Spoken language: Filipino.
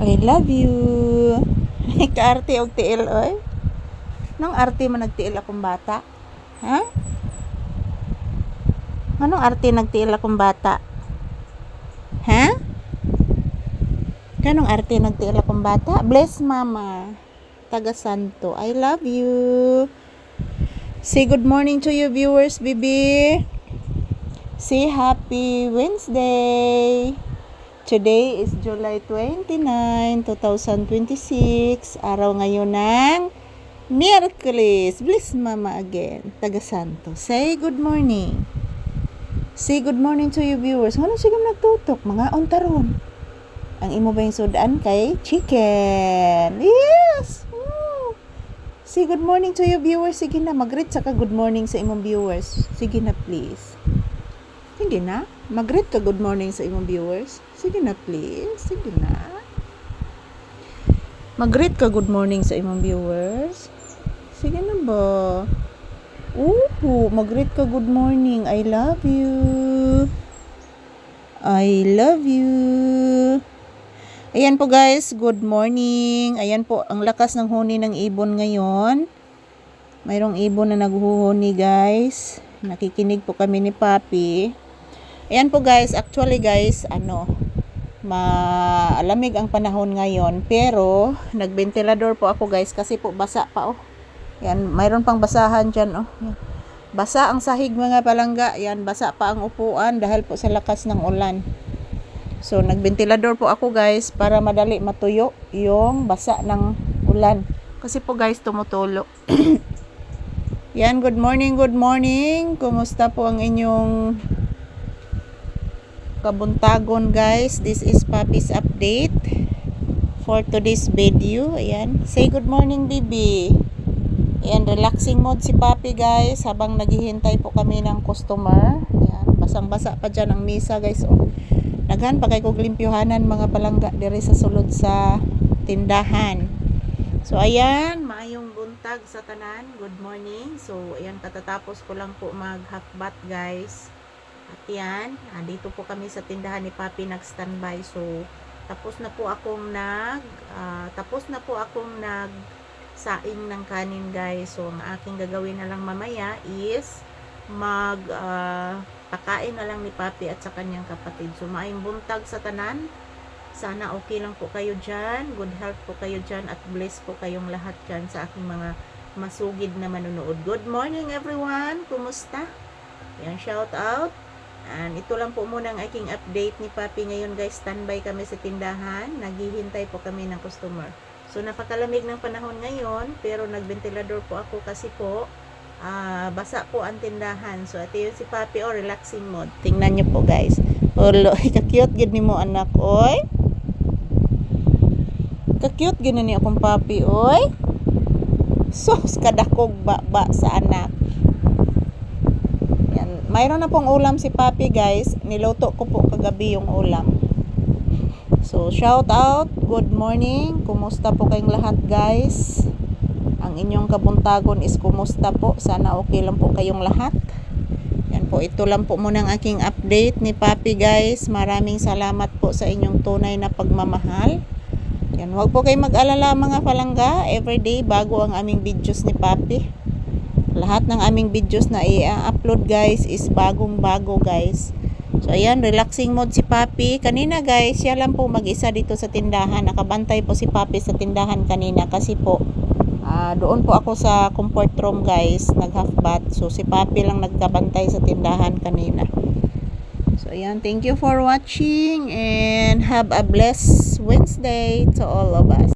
I love you. Kaarte og tiil oy. Nang arte man nagtiil akong bata? Ha? Anong arte nagtiil akong bata? Ha? Kanong arte nagtiil akong bata? Bless mama. Taga Santo. I love you. Say good morning to your viewers, baby. Say happy Wednesday. Today is July 29, 2026. Araw ngayon ng Miyerkules. Bless mama again. Taga Santo. Say good morning. Say good morning to your viewers. Ano sigam nagtutok? Mga ontaron. Ang imo ba yung sudan kay chicken? Yes! Woo! Say good morning to your viewers. Sige na, mag-greet sa ka good morning sa imong viewers. Sige na, please. Sige na. Mag-greet ka good morning sa imong viewers. Sige na, please. Sige na. Mag-greet ka good morning sa imong viewers. Sige na ba? Mag-greet ka good morning. I love you. I love you. Ayan po guys, good morning. Ayan po, ang lakas ng huni ng ibon ngayon. Mayroong ibon na naghuhuni guys. Nakikinig po kami ni Papi. Ayan po guys, actually guys, malamig ang panahon ngayon. Pero, nagbentilador po ako guys kasi po basa pa oh. Yan, mayroon pang basahan dyan oh. Yan. Basa ang sahig mga palangga. Yan, basa pa ang upuan dahil po sa lakas ng ulan. So, nagbentilador po ako guys para madali matuyo yung basa ng ulan. Kasi po guys, tumutulo. Yan, good morning, good morning. Kumusta po ang inyong kabuntagon guys? This is Papi's update for today's video. Ayan, say good morning baby. Ayan, relaxing mode si Papi guys habang naghihintay po kami ng customer. Ayan, basang-basa pa dyan ang misa guys oh. Naghan pa kay kog limpyohanan mga palangga diri sa sulod sa tindahan. So ayan, maayong buntag sa tanan. Good morning. So ayan, katatapos ko lang po mag half bath guys. At yan, dito po kami sa tindahan ni Papi nag-standby. So tapos na po akong nag saing ng kanin guys. So ang aking gagawin na lang mamaya is pakain na lang ni Papi at sa kanyang kapatid. So maayong buntag sa tanan. Sana okay lang po kayo dyan. Good health po kayo dyan at bless po kayong lahat dyan sa aking mga masugid na manunood. Good morning everyone. Kumusta? Yan, shout out. And ito lang po muna ang aking update ni Papi ngayon guys. Standby kami sa tindahan. Naghihintay po kami ng customer. So napakalamig ng panahon ngayon pero nagbentilador po ako kasi po basa po ang tindahan. So ito yun si Papi relaxing mode. Tingnan nyo po guys. Ka-cute gid ni mo anak oy. Ka-cute gid ni akong Papi oy. Sos kadakog ba sa anak. Yan, mayroon na pong ulam si Papi guys. Niluto ko po kagabi yung ulam. So shout out, good morning. Kumusta po kayong lahat guys? Ang inyong kabuntagon is kumusta po? Sana okay lang po kayong lahat. Yan po, ito lang po muna ang aking update ni Papi guys. Maraming salamat po sa inyong tunay na pagmamahal. Yan, wag po kayong mag-alala mga palangga. Everyday bago ang aming videos ni Papi. Lahat ng aming videos na i-upload guys is bagong bago guys. So ayan, relaxing mode si Papi. Kanina guys, siya lang po mag-isa dito sa tindahan. Nakabantay po si Papi sa tindahan kanina kasi po doon po ako sa comfort room guys, nag half bath. So si Papi lang nagkabantay sa tindahan kanina. So ayan, thank you for watching and have a blessed Wednesday to all of us.